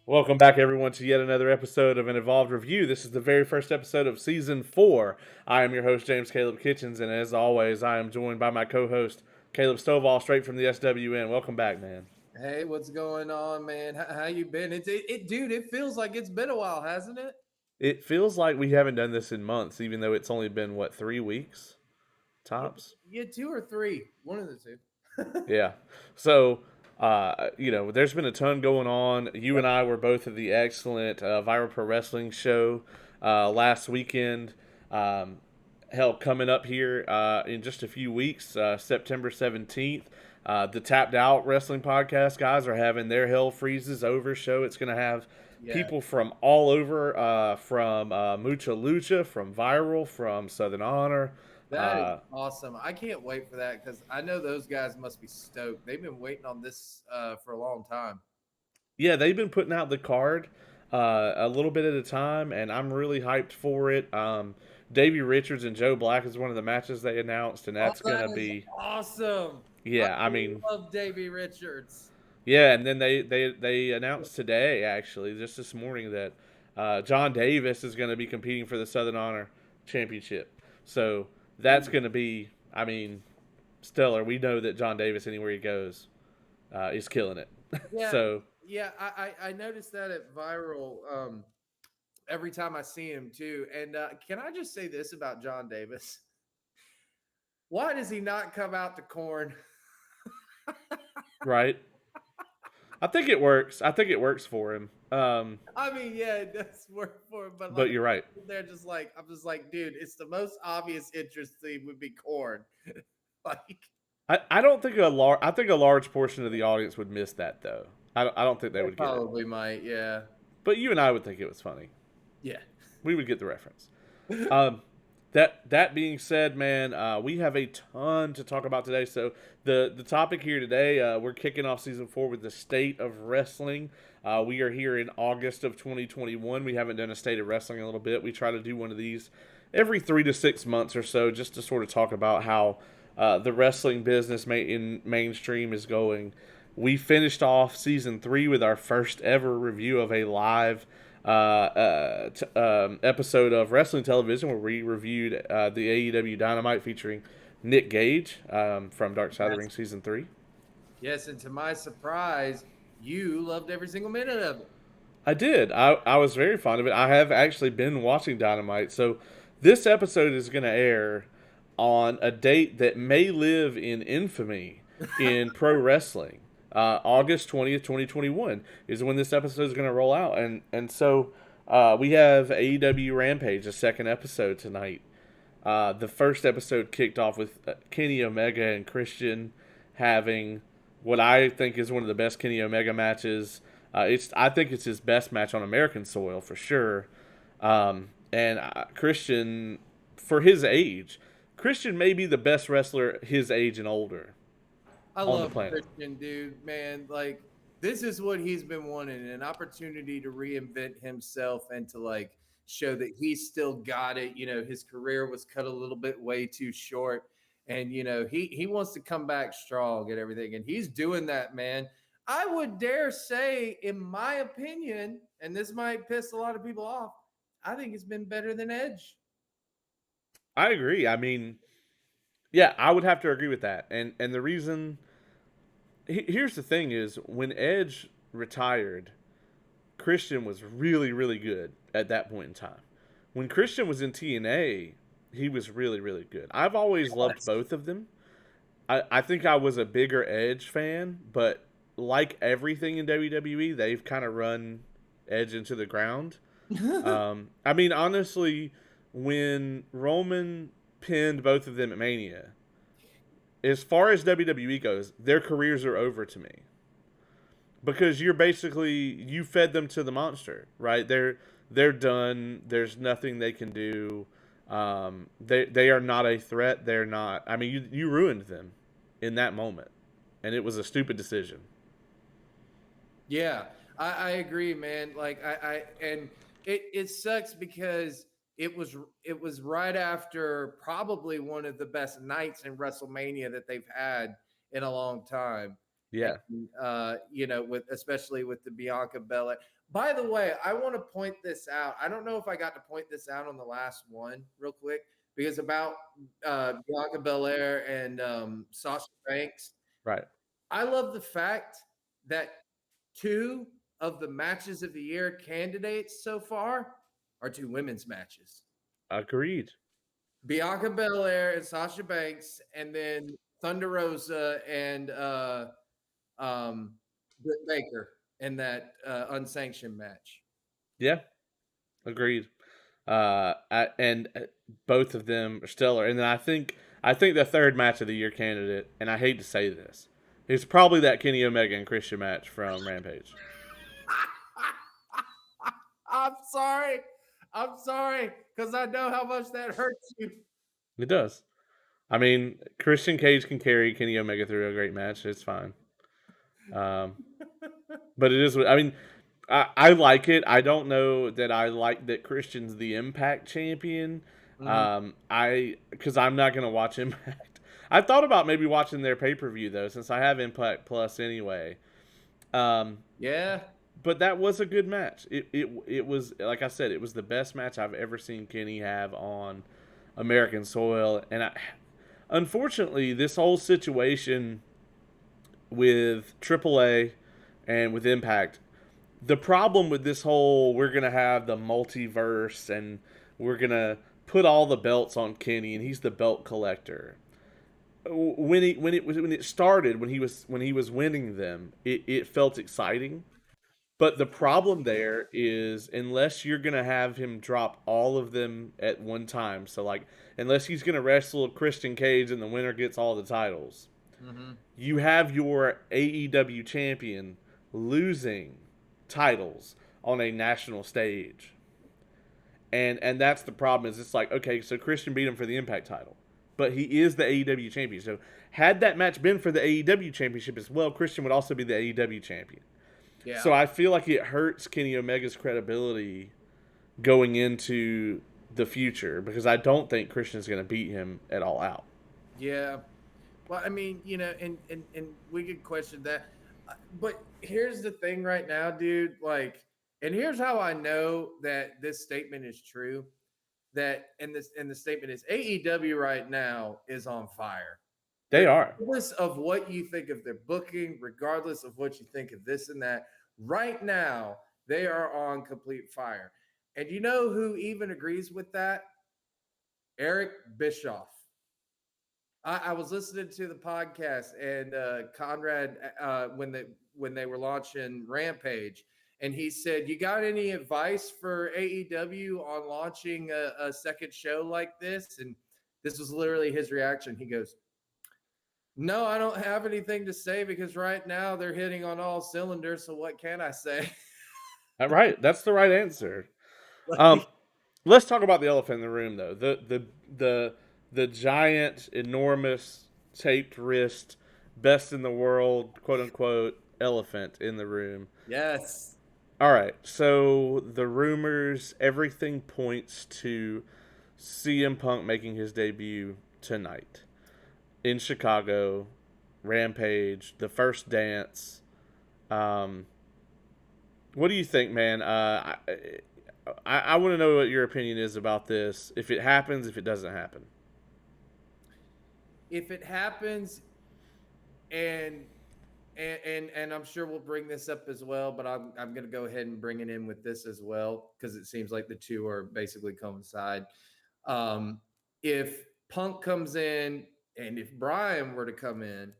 Welcome back, everyone, to yet another episode of an Evolved Review. This is the very first episode of Season 4. I am your host, James Caleb Kitchens, and as always, I am joined by my co-host, Caleb Stovall, straight from the SWN. Welcome back, man. Hey, what's going on, man? How you been? Dude. It feels like it's been a while, hasn't it? It feels like we haven't done this in months, even though it's only been, 3 weeks? Yeah, Tops? yeah, two or three, one of the two. Yeah. So, there's been a ton going on. You Yep. and I were both at the excellent Viral Pro Wrestling show last weekend. Um, Hell, coming up here in just a few weeks, September 17th, the Tapped Out Wrestling Podcast guys are having their Hell Freezes Over show. It's going to have Yeah, people from all over, from Mucha Lucha, from Viral, from Southern Honor. that is Uh, awesome. I can't wait for that because I know those guys must be stoked. They've been waiting on this for a long time. Yeah, they've been putting out the card a little bit at a time, and I'm really hyped for it. Davey Richards and Joe Black is one of the matches they announced, and Oh, that's that gonna is be awesome. I yeah. I mean, love Davey Richards. yeah, and then they announced today, actually, just this morning, that John Davis is going to be competing for the Southern Honor Championship. So that's going to be, I mean, stellar. We know that John Davis, anywhere he goes, is killing it. Yeah, So yeah. I noticed that at Viral. Every time I see him too. And can I just say this about John Davis? Why does he not come out to corn? right. I think it works. I think it works for him. I mean, yeah, it does work for him, but But like you're right. they're just like I'm just like, dude, it's the most obvious interest thing would be corn. Like I don't think I think a large portion of the audience would miss that though. I don't think they they would get it. probably might, yeah. But you and I would think it was funny. Yeah. We would get the reference. Um, that being said, man, we have a ton to talk about today. So the topic here today, we're kicking off season 4 with the state of wrestling. We are here in August of 2021. We haven't done a state of wrestling in a little bit. We try to do one of these every 3 to 6 months or so, just to sort of talk about how the wrestling business in mainstream is going. We finished off season 3 with our first ever review of a live episode of Wrestling Television where we reviewed the AEW Dynamite featuring Nick Gage from Dark Side of the Yes. Ring season 3. Yes, and to my surprise, you loved every single minute of it. I did. I was very fond of it. I have actually been watching Dynamite. So this episode is going to air on a date that may live in infamy in pro wrestling. August 20th, 2021 is when this episode is going to roll out. And so we have AEW Rampage, a second episode tonight. The first episode kicked off with Kenny Omega and Christian having what I think is one of the best Kenny Omega matches. I think it's his best match on American soil for sure. And Christian, for his age, Christian may be the best wrestler his age and older I on the love planet. Christian, dude, man. Like this is what he's been wanting, an opportunity to reinvent himself and to like show that he's still got it. You know, his career was cut a little bit way too short. And you know, he wants to come back strong and everything. And he's doing that, man. I would dare say, in my opinion, and this might piss a lot of people off, I think it's been better than Edge. I agree. I mean, yeah, I would have to agree with that. And the reason here's the thing is when Edge retired, Christian was really, really good at that point in time. When Christian was in TNA, he was really, really good. I've always loved Yes. both of them. I think I was a bigger Edge fan, but like everything in WWE, they've kind of run Edge into the ground. I mean, honestly, when Roman pinned both of them at Mania, as far as WWE goes, their careers are over to me because you fed them to the monster, right? They're done. There's nothing they can do. They are not a threat. They're not. I mean, you ruined them in that moment, and it was a stupid decision. Yeah, I agree, man. Like I and it sucks because it was right after probably one of the best nights in WrestleMania that they've had in a long time. Yeah, And you know, with especially with the Bianca Belair. By the way, I want to point this out. I don't know if I got to point this out on the last one real quick because about Bianca Belair and Sasha Banks. Right. I love the fact that two of the matches of the year candidates so far are two women's matches. Agreed. Bianca Belair and Sasha Banks, and then Thunder Rosa and Britt Baker in that unsanctioned match. Yeah. Agreed. And both of them are stellar. And then I think the third match of the year candidate, and I hate to say this, is probably that Kenny Omega and Christian match from Rampage. I'm sorry. I'm sorry because I know how much that hurts you. It does. I mean, Christian Cage can carry Kenny Omega through a great match. It's fine. Um, but it is. I mean, I like it. I don't know that I like that Christian's the Impact champion. Mhm. Because I'm not gonna watch Impact. I thought about maybe watching their pay per view though, since I have Impact Plus anyway. Um, Yeah. but that was a good match. It was, like I said, it was the best match I've ever seen Kenny have on American soil, and unfortunately, this whole situation with AAA and with Impact, the problem with this whole we're gonna have the multiverse and we're gonna put all the belts on Kenny and he's the belt collector. When it started, when he was winning them, it felt exciting. But the problem there is unless you're gonna have him drop all of them at one time, so like unless he's gonna wrestle Christian Cage and the winner gets all the titles, Mhm. you have your AEW champion losing titles on a national stage. And that's the problem is it's like, okay, so Christian beat him for the Impact title. But he is the AEW champion. So had that match been for the AEW championship as well, Christian would also be the AEW champion. Yeah. So I feel like it hurts Kenny Omega's credibility going into the future because I don't think Christian's going to beat him at all out. Yeah. Well, I mean, and we could question that. But here's the thing right now, dude. Like, and here's how I know that this statement is true. That and the statement is AEW right now is on fire. They are. Regardless of what you think of their booking, regardless of what you think of this and that, right now they are on complete fire. And you know who even agrees with that? Eric Bischoff. I was listening to the podcast and Conrad when they were launching Rampage, and he said, "You got any advice for AEW on launching a second show like this?" And this was literally his reaction. He goes, "No, I don't have anything to say because right now they're hitting on all cylinders. So what can I say?" Right. That's the right answer. Um, Like, let's talk about the elephant in the room, though. The giant, enormous, taped wrist, best in the world, quote unquote, elephant in the room. yes, All right. So the rumors, everything points to CM Punk making his debut tonight in Chicago, Rampage, the first dance. Um, what do you think, man? I want to know what your opinion is about this. If it happens, if it doesn't happen. if it happens, and and I'm sure we'll bring this up as well, but I'm going to go ahead and bring it in with this as well because it seems like the two are basically coincide. Um, if Punk comes in and if Brian were to come in,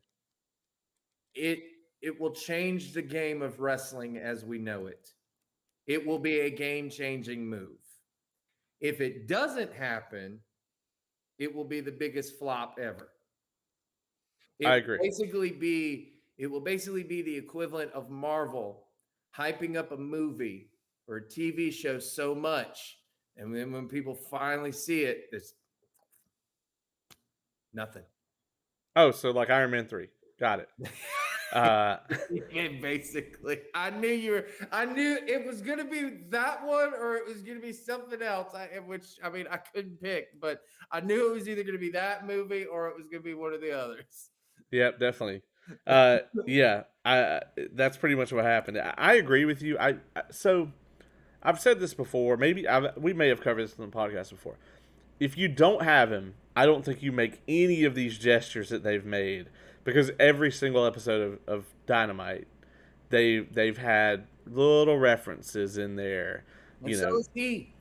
it it will change the game of wrestling as we know it. It will be a game changing move. If it doesn't happen, it will be the biggest flop ever. I It agree. will basically be the equivalent of Marvel hyping up a movie or a TV show so much, and then when people finally see it, there's nothing. Oh, so like Iron Man 3. Got it. Uh, Yeah, basically, I knew it was gonna be that one or it was gonna be something else. Which I mean, I couldn't pick, but I knew it was either gonna be that movie or it was gonna be one of the others. yep, definitely. Yeah, that's pretty much what happened. I agree with you. So I've said this before. We may have covered this in the podcast before. If you don't have him, I don't think you make any of these gestures that they've made, because every single episode of Dynamite, they've had little references in there, And so is he.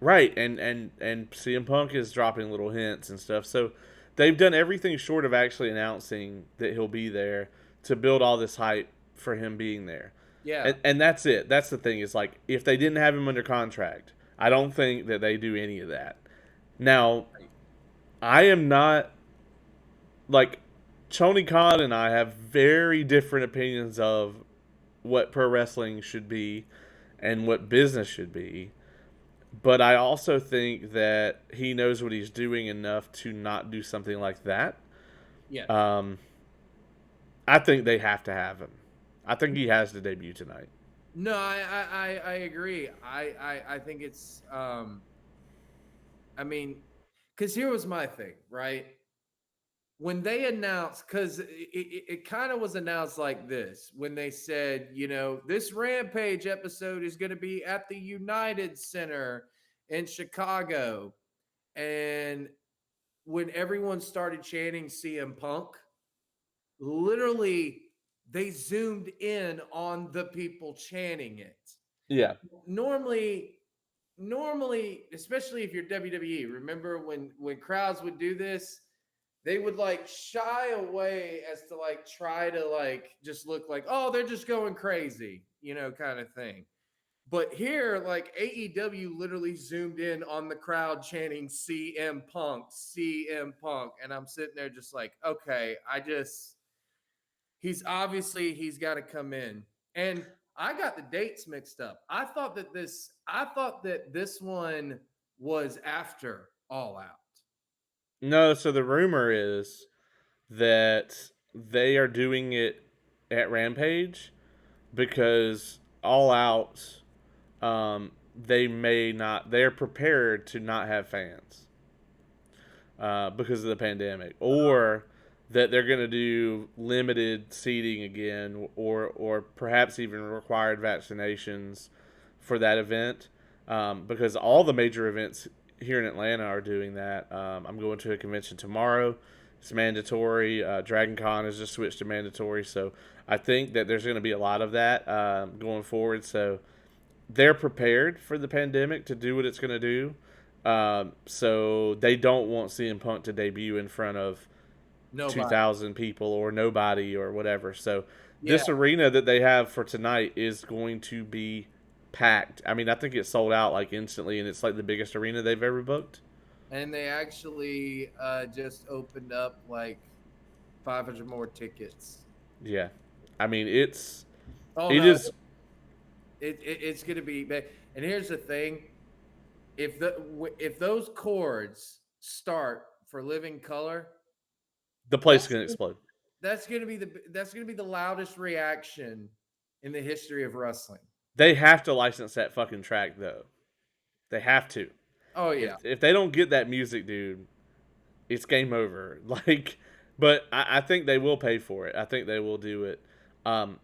right? And CM Punk is dropping little hints and stuff. So they've done everything short of actually announcing that he'll be there to build all this hype for him being there. Yeah. And that's it. That's the thing. Is like, if they didn't have him under contract, I don't think that they do any of that. Now, I am not like Tony Khan and I have very different opinions of what pro wrestling should be and what business should be. But I also think that he knows what he's doing enough to not do something like that. Yeah. I think they have to have him. I think he has to debut tonight. No, I agree. I think it's I mean, because here was my thing, right? When they announced, because it kind of was announced like this, when they said, this Rampage episode is going to be at the United Center in Chicago. And when everyone started chanting CM Punk, literally they zoomed in on the people chanting it. Yeah. Normally, especially if you're WWE, remember when crowds would do this, they would like shy away as to like try to like just look like, oh, they're just going crazy, kind of thing. But here, like AEW literally zoomed in on the crowd chanting CM Punk, CM Punk. And I'm sitting there just like, okay, he's got to come in. And I got the dates mixed up. I thought that this one was after All Out. No, so the rumor is that they are doing it at Rampage because All Out, they may not. They're prepared to not have fans because of the pandemic, or that they're going to do limited seating again, or perhaps even required vaccinations for that event, because all the major events here in Atlanta are doing that. I'm going to a convention tomorrow. It's mandatory. Dragon Con has just switched to mandatory, so I think that there's going to be a lot of that going forward. So they're prepared for the pandemic to do what it's going to do. So they don't want CM Punk to debut in front of Nobody. 2,000 people or nobody or whatever. So Yeah. this arena that they have for tonight is going to be packed. I mean, I think it sold out like instantly, and it's like the biggest arena they've ever booked. And they actually just opened up like 500 more tickets. Yeah, I mean it's Oh it no, is it's going to be. And here's the thing: if those chords start for Living Color, the place is going to explode. that's going to be the loudest reaction in the history of wrestling. They have to license that fucking track though. They have to. Oh yeah. If they don't get that music, dude, it's game over. Like, but I think they will pay for it. I think they will do it. I'm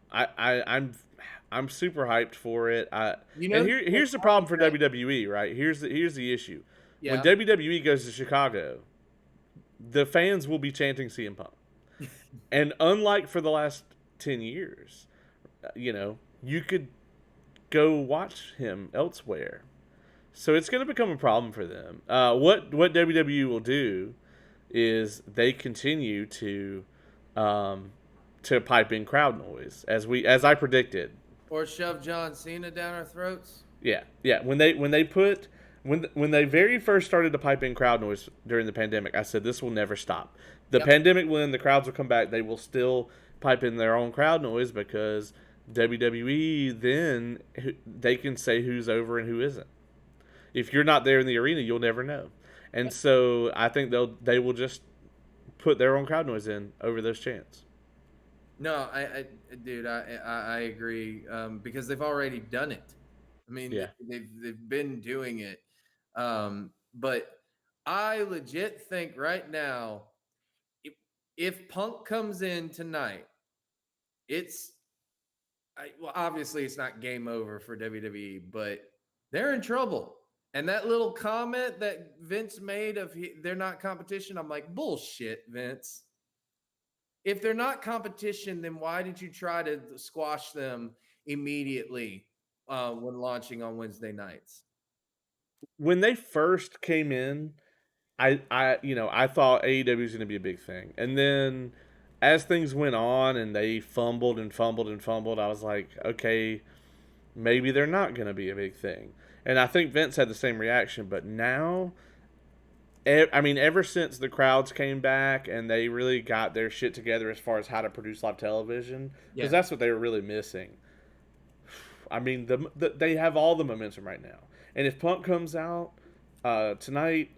super hyped for it. Here's the problem for WWE. Right, here's the issue. Yeah. When WWE goes to Chicago, the fans will be chanting CM Punk, and unlike for the last 10 years, you could go watch him elsewhere. So it's going to become a problem for them. What WWE will do is they continue to pipe in crowd noise as I predicted. Or shove John Cena down our throats. Yeah. When they very first started to pipe in crowd noise during the pandemic, I said this will never stop. The pandemic will end, the crowds will come back. They will still pipe in their own crowd noise because WWE then they can say who's over and who isn't. If you're not there in the arena, you'll never know. And so I think they will just put their own crowd noise in over those chants. No, dude, I agree because they've already done it. I mean, they've been doing it. But I legit think right now, if Punk comes in tonight, it's well, obviously it's not game over for WWE, but they're in trouble. And that little comment that Vince made of they're not competition, I'm like, bullshit, Vince. If they're not competition, then why did you try to squash them immediately when launching on Wednesday nights? When they first came in, I thought AEW was going to be a big thing, and then as things went on and they fumbled and fumbled and fumbled, I was like, okay, maybe they're not going to be a big thing. And I think Vince had the same reaction, but now, I mean, ever since the crowds came back and they really got their shit together as far as how to produce live television, because Yeah. that's what they were really missing. I mean, they have all the momentum right now, and if Punk comes out tonight,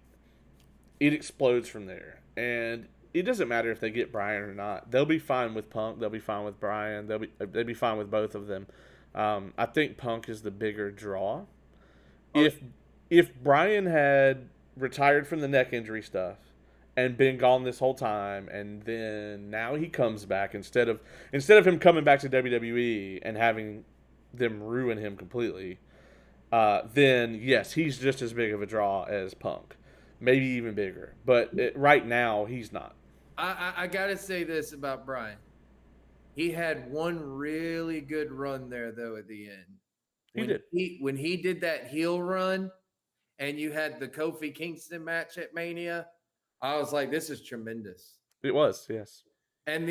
it explodes from there. And it doesn't matter if they get Bryan or not. They'll be fine with Punk. They'll be fine with Bryan. They'll be fine with both of them. I think Punk is the bigger draw. Oh, If Bryan had retired from the neck injury stuff and been gone this whole time, and then now he comes back instead of him coming back to WWE and having them ruin him completely, then yes, he's just as big of a draw as Punk, maybe even bigger. But right now, he's not. I gotta say this about Bryan. He had one really good run there though at the end. He When did. he did that heel run and you had the Kofi Kingston match at Mania, I was like, this is tremendous. It was, yes. And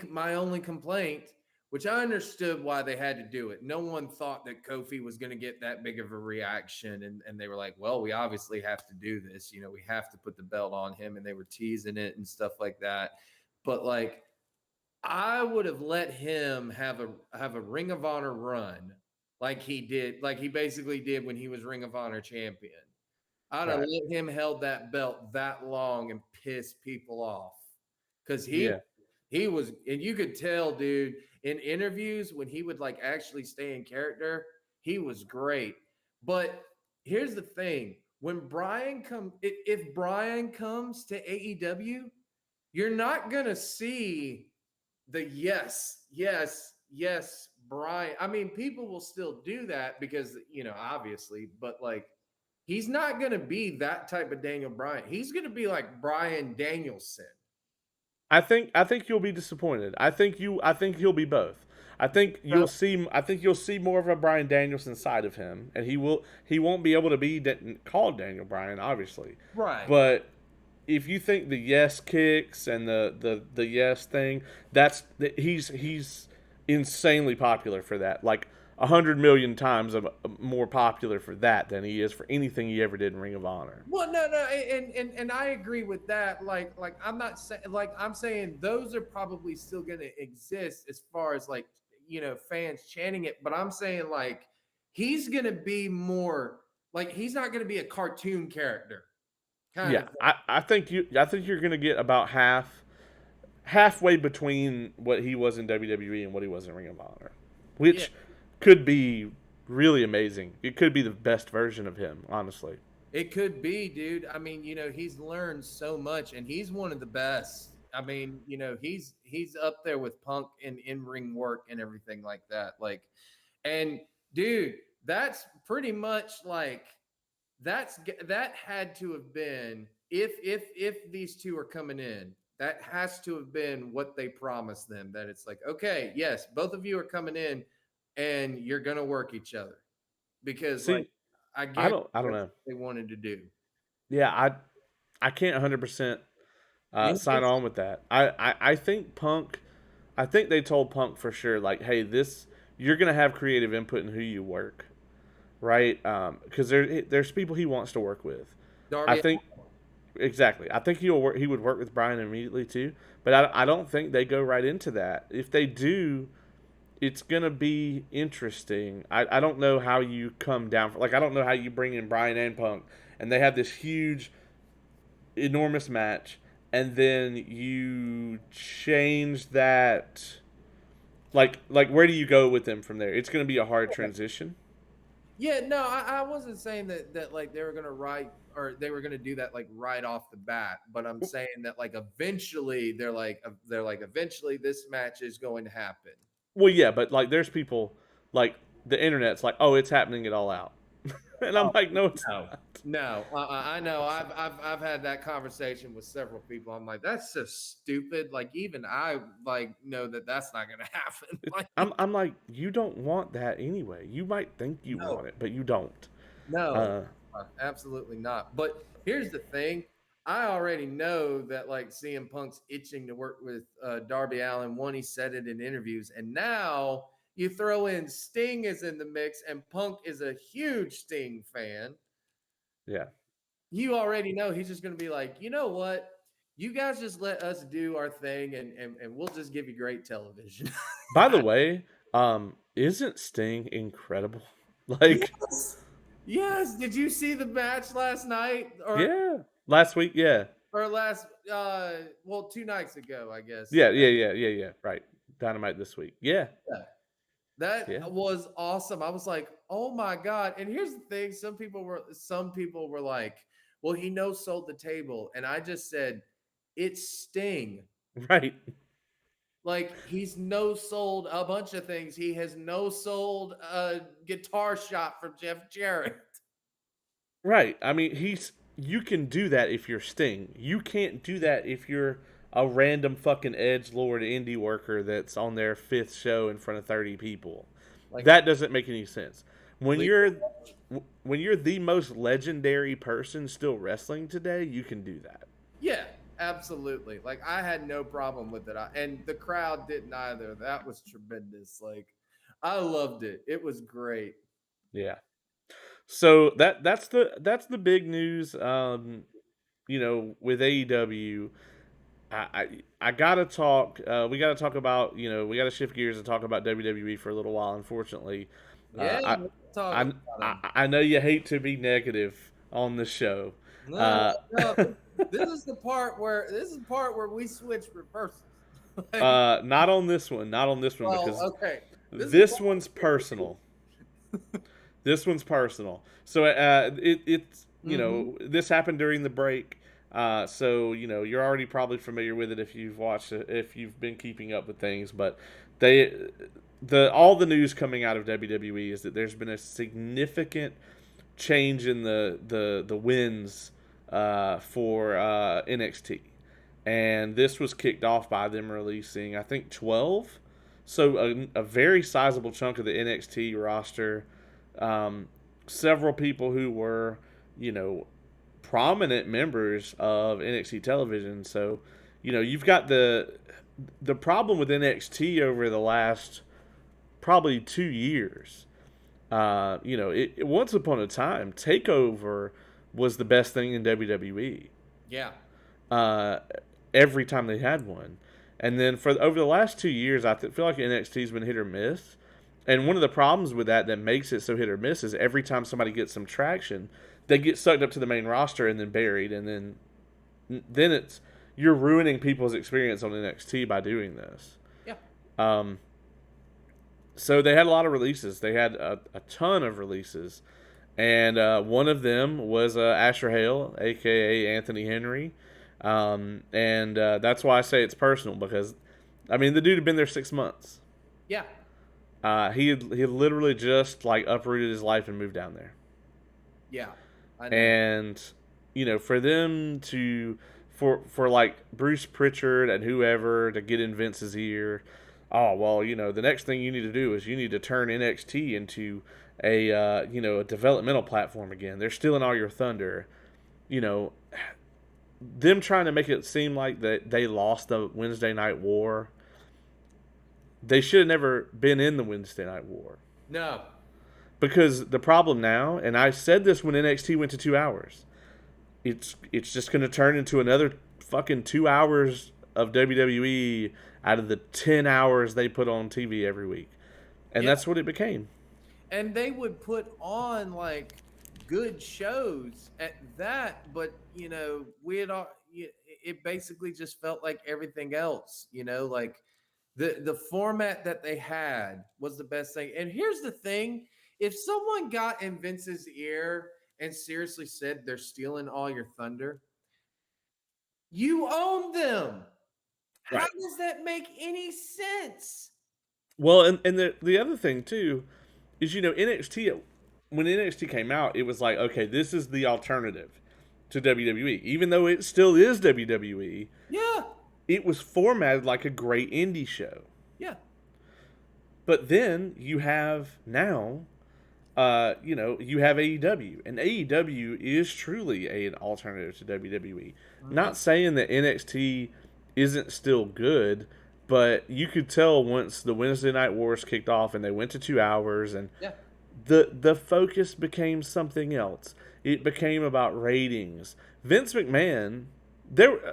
my only complaint, which I understood why they had to do it. No one thought that Kofi was going to get that big of a reaction. And they were like, well, we obviously have to do this. You know, we have to put the belt on him. And they were teasing it and stuff like that. But like, I would have let him have a Ring of Honor run like he did, like he basically did when he was Ring of Honor champion. I'd have Right. let him held that belt that long and piss people off because Yeah. he was, and you could tell, dude, in interviews when he would like actually stay in character, he was great. But here's the thing: when if Brian comes to AEW, you're not gonna see the yes, Brian. I mean, people will still do that because, obviously, but like he's not going to be that type of Daniel Bryan. He's going to be like Brian Danielson. I think you'll be disappointed. I think he'll be both. I think you'll see more of a Bryan Danielson side of him, and he won't be able to be called Daniel Bryan, obviously. Right. But if you think the yes kicks and the yes thing, he's insanely popular for that. Like 100 million times more popular for that than he is for anything he ever did in Ring of Honor. Well, no, and I agree with that. Like I'm not saying, like I'm saying those are probably still going to exist as far as like fans chanting it. But I'm saying like he's going to be more like he's not going to be a cartoon character kind of Yeah, thing. I think you're gonna get about halfway between what he was in WWE and what he was in Ring of Honor, Yeah, which could be really amazing. It could be the best version of him, honestly. it could be, dude. I mean, he's learned so much, and he's one of the best. I mean, he's up there with Punk in ring work and everything like that. Like, and dude, that's pretty much like that had to have been if these two are coming in. That has to have been what they promised them. That it's like, okay, yes, both of you are coming in, and you're gonna work each other because, like, See, I I guarantee don't I don't that's know. what they wanted to do. Yeah, I can't 100% You sign on with that. I think Punk. I think they told Punk for sure, like, hey, this you're gonna have creative input in who you work, right? Because there's people he wants to work with. I Darby, think exactly. I think he would work with Brian immediately too, but I don't think they go right into that. If they do, it's gonna be interesting. I don't know how you come down like I don't know how you bring in Brian and Punk and they have this huge, enormous match, and then you change that. Like where do you go with them from there? It's gonna be a hard transition. Yeah, no, I wasn't saying that like they were gonna write or they were gonna do that like right off the bat, but I'm saying that like eventually they're like eventually this match is going to happen. Well, yeah, but like there's people like the internet's like, oh, it's happening it all out, and I'm Oh, like, no, it's no, not. no, I know. So, I've had that conversation with several people. I'm like, that's so stupid. Like even I like know that that's not gonna happen. Like I'm like, you don't want that anyway. You might think you no, want it, but you don't. no, Uh, absolutely not. But here's the thing. I already know that like CM Punk's itching to work with Darby Allin. One, he said it in interviews, and now you throw in Sting is in the mix, and Punk is a huge Sting fan. yeah. You already know he's just going to be like, you know what? You guys just let us do our thing, and we'll just give you great television. By the way, isn't Sting incredible? Like, Yes. Yes. Did you see the match last night yeah. Last week, yeah. or last well 2 nights ago, I guess. Yeah. Right. Dynamite this week. Yeah. Yeah. That Yeah. was awesome. I was like, "Oh my god." And here's the thing, some people were like, "Well, he no sold the table." And I just said, "It's Sting." Right. Like he's no sold a bunch of things. He has no sold a guitar shop from Jeff Jarrett. Right. I mean, you can do that if you're Sting. You can't do that if you're a random fucking edge lord indie worker that's on their fifth show in front of 30 people. Like That doesn't make any sense. When Lee- you're the most legendary person still wrestling today, you can do that. yeah, absolutely. Like I had no problem with it. And the crowd didn't either. That was tremendous. Like I loved it. It was great. Yeah. So that's the big news. With AEW, I gotta talk. We gotta talk about we gotta shift gears and talk about WWE for a little while. Unfortunately, Yeah, I let's talk I about him. I know you hate to be negative on the show. No, Uh, no. This is the part where we switch reversals. Like, not on this one. Not on this one well, because okay. This is the this part one's personal. This one's personal. So it's Mhm. this happened during the break. So you're already probably familiar with it if you've watched it, if you've been keeping up with things. But they all the news coming out of WWE is that there's been a significant change in the wins for NXT, and this was kicked off by them releasing I think 12. So a very sizable chunk of the NXT roster, um, several people who were, you know, prominent members of NXT television. So, you've got the problem with NXT over the last probably 2 years. Once upon a time, Takeover was the best thing in WWE. Yeah. Uh, every time they had one, and then for over the last 2 years, I feel like NXT's been hit or miss. And one of the problems with that makes it so hit or miss is every time somebody gets some traction, they get sucked up to the main roster and then buried, and then it's you're ruining people's experience on NXT by doing this. Yeah. Um, so they had a lot of releases. They had a ton of releases, and one of them was Asher Hale, aka Anthony Henry, and that's why I say it's personal because, I mean, the dude had been there 6 months. Yeah. He had literally just like uprooted his life and moved down there. Yeah. I know. And for them to for like Bruce Pritchard and whoever to get in Vince's ear, oh well, the next thing you need to do is you need to turn NXT into a developmental platform again. They're stealing all your thunder. You know, them trying to make it seem like that they lost the Wednesday Night War. They should have never been in the Wednesday Night War. No. Because the problem now, and I said this when NXT went to 2 hours, it's just going to turn into another fucking 2 hours of WWE out of the 10 hours they put on TV every week, and Yeah. that's what it became. And they would put on like good shows at that, but we had all it basically just felt like everything else, like the format that they had was the best thing. And here's the thing, if someone got in Vince's ear and seriously said they're stealing all your thunder, you own them. How Right. does that make any sense? Well, and the other thing too is, NXT, when NXT came out, it was like, okay, this is the alternative to WWE. Even though it still is WWE, Yeah. it was formatted like a great indie show. Yeah. But then you have now, you have AEW, and AEW is truly an alternative to WWE. Mhm. Not saying that NXT isn't still good, but you could tell once the Wednesday Night Wars kicked off and they went to 2 hours, and Yeah. the focus became something else. It became about ratings. Vince McMahon,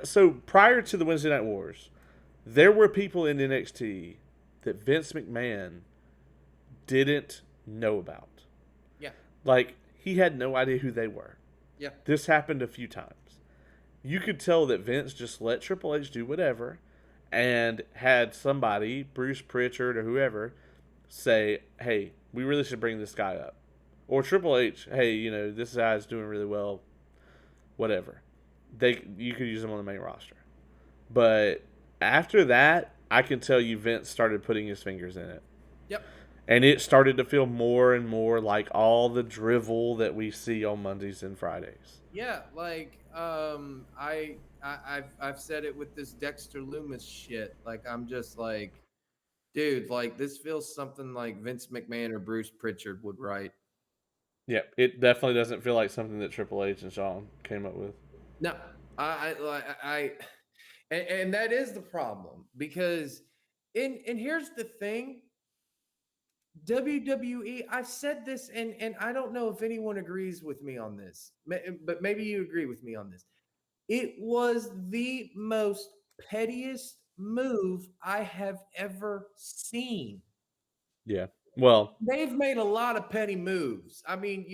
so prior to the Wednesday Night Wars, there were people in NXT that Vince McMahon didn't know about. Yeah. Like, he had no idea who they were. Yeah. This happened a few times. You could tell that Vince just let Triple H do whatever and had somebody, Bruce Pritchard or whoever, say, hey, we really should bring this guy up. Or Triple H, hey, this guy's doing really well, whatever. You could use him on the main roster. But after that, I can tell you Vince started putting his fingers in it. Yep. And it started to feel more and more like all the drivel that we see on Mondays and Fridays. Yeah, like I've said it with this Dexter Loomis shit. Like I'm just like, dude, like this feels something like Vince McMahon or Bruce Pritchard would write. Yeah, it definitely doesn't feel like something that Triple H and Shawn came up with. No, and that is the problem because and here's the thing. WWE, I've said this, and I don't know if anyone agrees with me on this, but maybe you agree with me on this. It was the most pettiest move I have ever seen. Yeah. Well, They've made a lot of petty moves. I mean,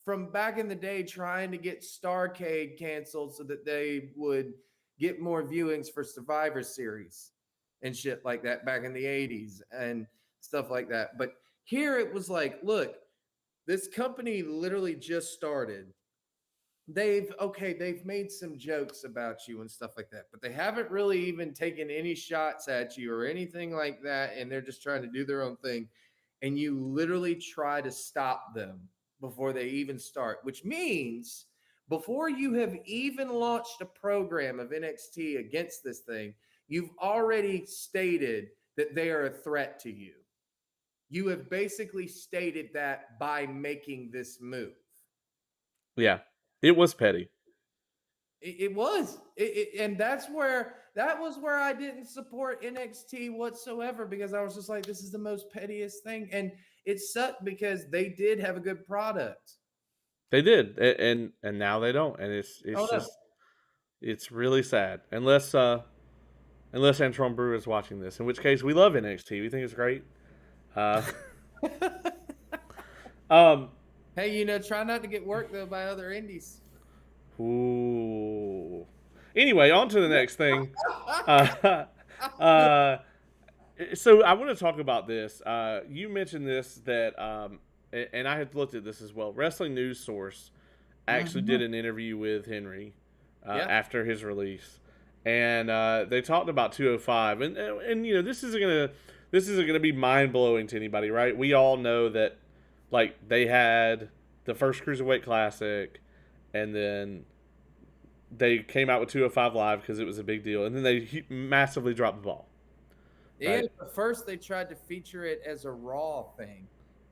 from back in the day, trying to get Starcade canceled so that they would get more viewings for Survivor Series and shit like that back in the 80s and stuff like that. But here it was like, look, this company literally just started. They've made some jokes about you and stuff like that, but they haven't really even taken any shots at you or anything like that, and they're just trying to do their own thing. And you literally try to stop them before they even start, which means before you have even launched a program of NXT against this thing, you've already stated that they are a threat to you. You have basically stated that by making this move. yeah, it was petty. It was, and that was where I didn't support NXT whatsoever because I was just like, this is the most pettiest thing, and it sucked because they did have a good product. They did, and now they don't, and it's Oh it's no, just it's really sad. Unless Antron Brewer is watching this, in which case we love NXT. We think it's great. Uh, um, hey, try not to get worked though by other indies. ooh. Anyway, on to the next thing. Uh, uh, so I want to talk about this. You mentioned this that, and I had looked at this as well. Wrestling News Source actually did Mhm. an interview with Henry Yeah, after his release, and they talked about 205. And this isn't gonna be mind blowing to anybody, right? We all know that, like, they had the first Cruiserweight Classic, and then they came out with 205 Live because it was a big deal, and then they massively dropped the ball, yeah. right? But first, they tried to feature it as a Raw thing,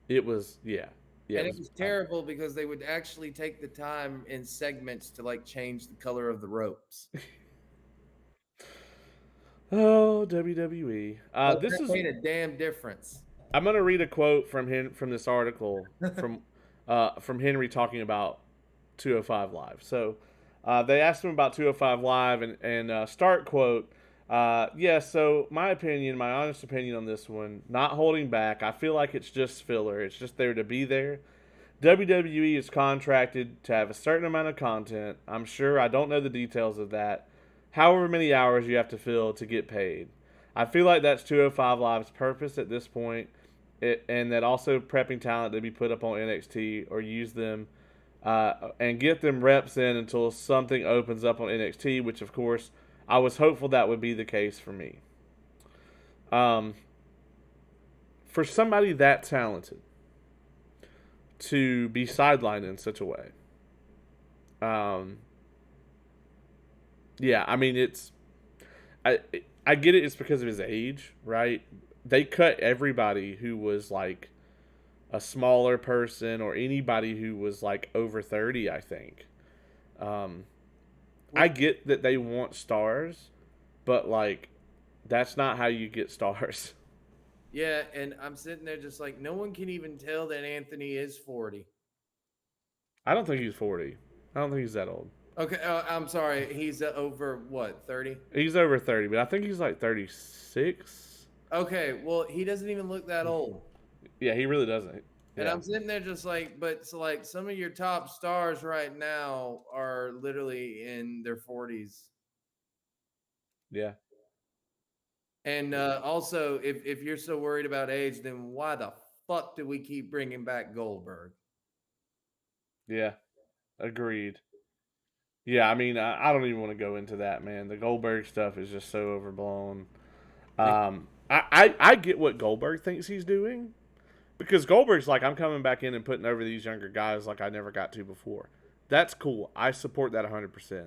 It was, yeah, yeah. and it was terrible because they would actually take the time in segments to like change the color of the ropes. Oh, WWE. Like This that is. made a damn difference. I'm gonna read a quote from this article from Henry talking about 205 Live. So they asked him about 205 Live, and start quote. Yeah, so my honest opinion on this one, not holding back. I feel like it's just filler. It's just there to be there. WWE is contracted to have a certain amount of content. I'm sure I don't know the details of that. However many hours you have to fill to get paid. I feel like that's 205 Live's purpose at this point. and that also prepping talent to be put up on NXT or use them and get them reps in until something opens up on NXT, which of course I was hopeful that would be the case for me. Um, for somebody that talented to be sidelined in such a way, um, yeah, I mean I I get it. It's because of his age, right? They cut everybody who was like a smaller person or anybody who was like over 30, I think. Um, I get that they want stars, but like that's not how you get stars. Yeah, and I'm sitting there just like no one can even tell that Anthony is 40. I don't think he's 40. I don't think he's that old. Okay, I'm sorry. He's over what, 30? He's over 30, but I think he's like 36. Okay, well, he doesn't even look that old. Yeah, he really doesn't. And Yeah. I'm sitting there just like, but so like some of your top stars right now are literally in their 40s. Yeah. And also, if you're so worried about age, then why the fuck do we keep bringing back Goldberg? Yeah. Agreed. Yeah, I mean, I don't even want to go into that, man. The Goldberg stuff is just so overblown. I get what Goldberg thinks he's doing because Goldberg's like, I'm coming back in and putting over these younger guys like I never got to before. That's cool. I support that 100%.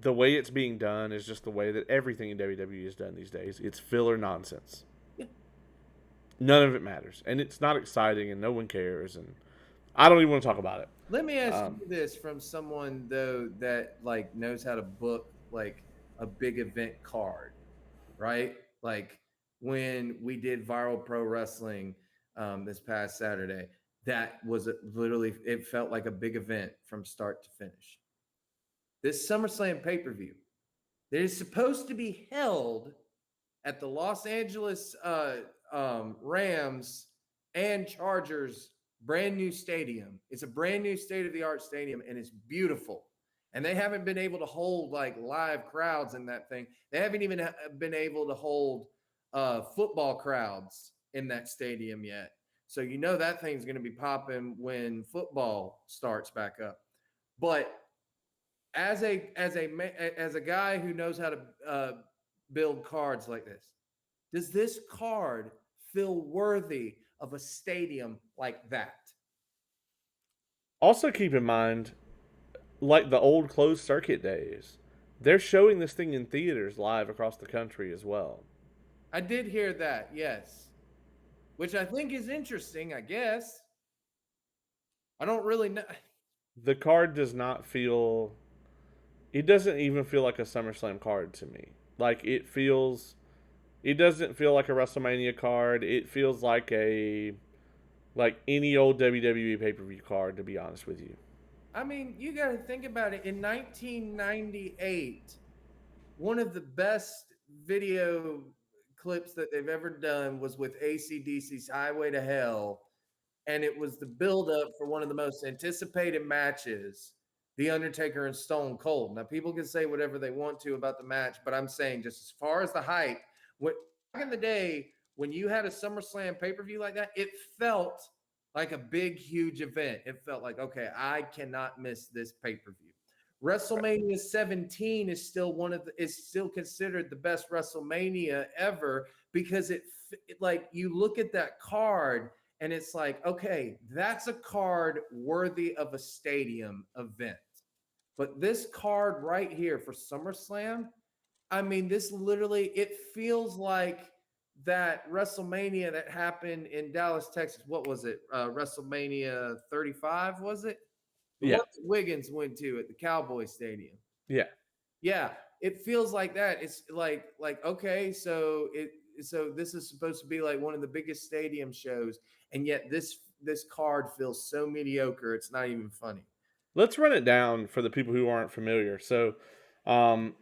The way it's being done is just the way that everything in WWE is done these days. It's filler nonsense. Yeah. None of it matters, and it's not exciting, and no one cares, and I don't even want to talk about it. Let me ask you this from someone though that like knows how to book like a big event card, right? Like when we did Viral Pro Wrestling this past Saturday, that was literally it felt like a big event from start to finish. This SummerSlam pay per view that is supposed to be held at the Los Angeles Rams and Chargers brand new stadium. It's a brand new state of the art stadium and it's beautiful. And they haven't been able to hold like live crowds in that thing. They haven't even been able to hold football crowds in that stadium yet. So you know that thing's going to be popping when football starts back up. But as a guy who knows how to build cards like this, does this card feel worthy of a stadium like that? Also, keep in mind, like the old closed circuit days, they're showing this thing in theaters live across the country as well. I did hear that, yes, which I think is interesting. I guess I don't really know. The card does not feel. It doesn't even feel like a SummerSlam card to me. Like it feels. It doesn't feel like a WrestleMania card. It feels like any old WWE pay per view card. To be honest with you. I mean, you got to think about it. In 1998, one of the best video clips that they've ever done was with AC/DC's Highway to Hell, and it was the build-up for one of the most anticipated matches, The Undertaker and Stone Cold. Now, people can say whatever they want to about the match, but I'm saying just as far as the hype, back in the day when you had a SummerSlam pay-per-view like that, it felt like a big, huge event. It felt like, okay, I cannot miss this pay-per-view. WrestleMania 17 is still considered the best WrestleMania ever because it like you look at that card and it's like, okay, that's a card worthy of a stadium event. But this card right here for SummerSlam, I mean, this literally it feels like that WrestleMania that happened in Dallas, Texas. What was it? WrestleMania 35, was it? The Yeah. one that Wiggins went to at the Cowboy Stadium. Yeah. Yeah, it feels like that. It's like okay, so this is supposed to be like one of the biggest stadium shows, and yet this card feels so mediocre. It's not even funny. Let's run it down for the people who aren't familiar. So, um,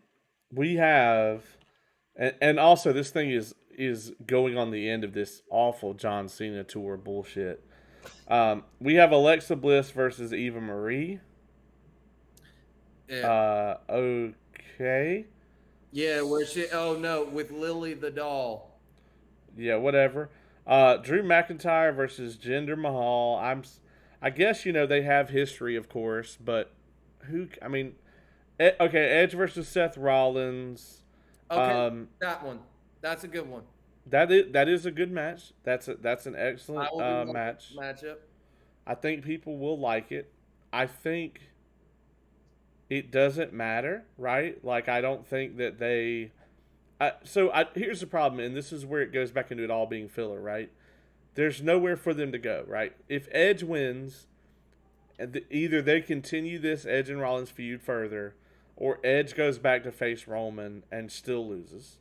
we have, and also this thing is going on the end of this awful John Cena tour bullshit. We have Alexa Bliss versus Eva Marie. Yeah, Okay. yeah. Where she? Oh no, with Lily the doll. Yeah, whatever. Drew McIntyre versus Jinder Mahal. I guess they have history, of course, but who? I mean, okay, Edge versus Seth Rollins. Okay, Um, that one. That's a good one. that is a good match. That's an I excellent will be watching match. the matchup. I think people will like it. I think it doesn't matter, right? Like I don't think that they. Here's the problem, and this is where it goes back into it all being filler, right? There's nowhere for them to go, right? If Edge wins, either they continue this Edge and Rollins feud further, or Edge goes back to face Roman and still loses.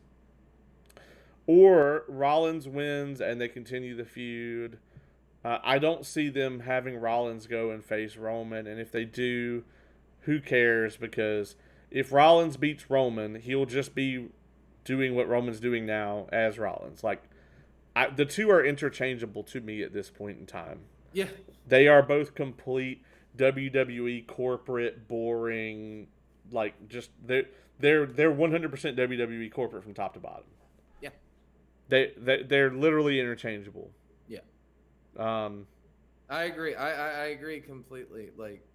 Or Rollins wins and they continue the feud. I don't see them having Rollins go and face Roman, and if they do, who cares? Because if Rollins beats Roman, he'll just be doing what Roman's doing now as Rollins. Like, the two are interchangeable to me at this point in time. Yeah. They are both complete WWE corporate, boring, like just they're 100% WWE corporate from top to bottom. Yeah. They're literally interchangeable. Yeah. I agree. I agree completely. Like,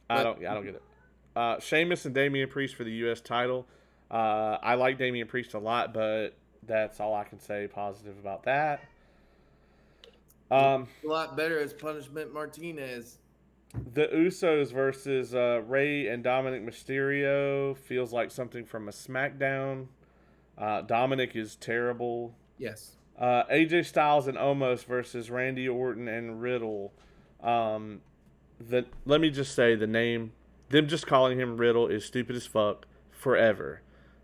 I don't get it. Sheamus and Damian Priest for the U.S. title. I like Damian Priest a lot, but that's all I can say positive about that. A lot better as Punishment Martinez. The Usos versus Rey and Dominic Mysterio feels like something from a SmackDown. Dominic is terrible. Yes. AJ Styles and Omos versus Randy Orton and Riddle. Let me just say the name. Them just calling him Riddle is stupid as fuck forever.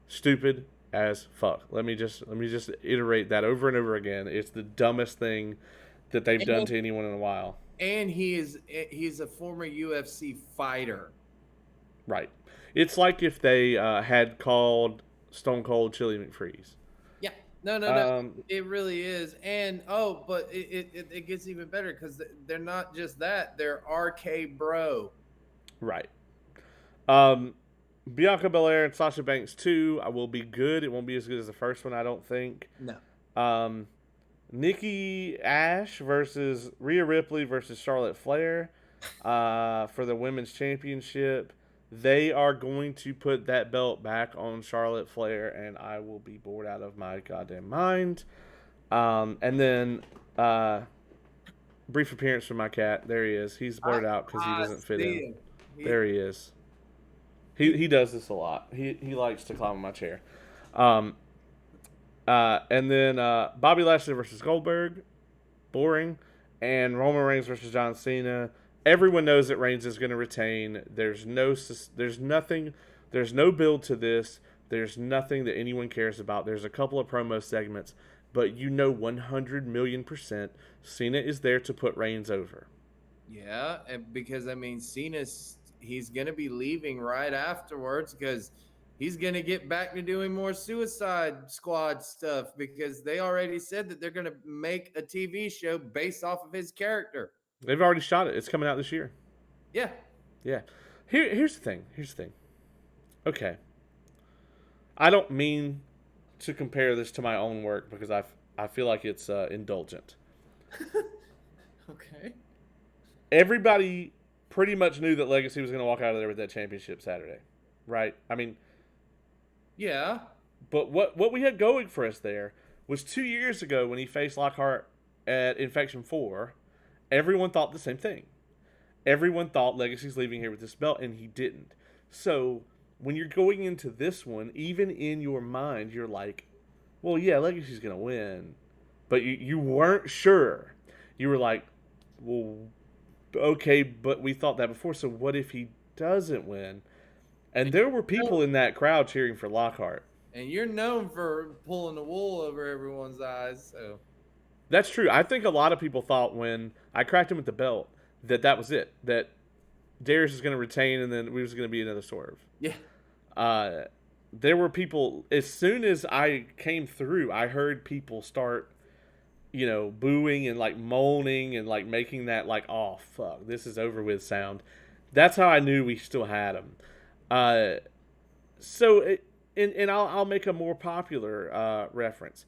Stupid as fuck. Let me just iterate that over and over again. It's the dumbest thing that they've done to anyone in a while. And he's a former UFC fighter. Right. It's like if they had called Stone Cold Chili McFreeze. Yeah. No. It really is. And but it gets even better because they're not just that. They're RK Bro. Right. Bianca Belair and Sasha Banks 2 will be good. It won't be as good as the first one, I don't think. No. Nikki Ash versus Rhea Ripley versus Charlotte Flair for the women's championship. They are going to put that belt back on Charlotte Flair, and I will be bored out of my goddamn mind. And then brief appearance from my cat. There he is. He's blurred out because he doesn't fit in. There he is. He does this a lot. He likes to climb on my chair. And then Bobby Lashley versus Goldberg, boring, and Roman Reigns versus John Cena. Everyone knows that Reigns is going to retain. There's no build to this. There's nothing that anyone cares about. There's a couple of promo segments, but 100 million% Cena is there to put Reigns over. Yeah, because he's going to be leaving right afterwards because he's going to get back to doing more Suicide Squad stuff because they already said that they're going to make a TV show based off of his character. They've already shot it. It's coming out this year. Yeah. Yeah. Here's the thing. Okay. I don't mean to compare this to my own work because I feel like it's indulgent. Okay. Everybody pretty much knew that Legacy was going to walk out of there with that championship Saturday, right? I mean, yeah. But what we had going for us there was 2 years ago when he faced Lockhart at Infection 4, everyone thought the same thing. Everyone thought Legacy's leaving here with this belt, and he didn't. So when you're going into this one, even in your mind, you're like, well, yeah, Legacy's going to win. But you weren't sure. You were like, well, okay, but we thought that before, so what if he doesn't win? And there were people in that crowd cheering for Lockhart. And you're known for pulling the wool over everyone's eyes, so. That's true. I think a lot of people thought when I cracked him with the belt that was it. That Darius is going to retain and then we was going to be another swerve. Yeah. There were people, as soon as I came through, I heard people start, booing and like moaning and like making that like, oh, fuck, this is over with sound. That's how I knew we still had him. And I'll make a more popular reference.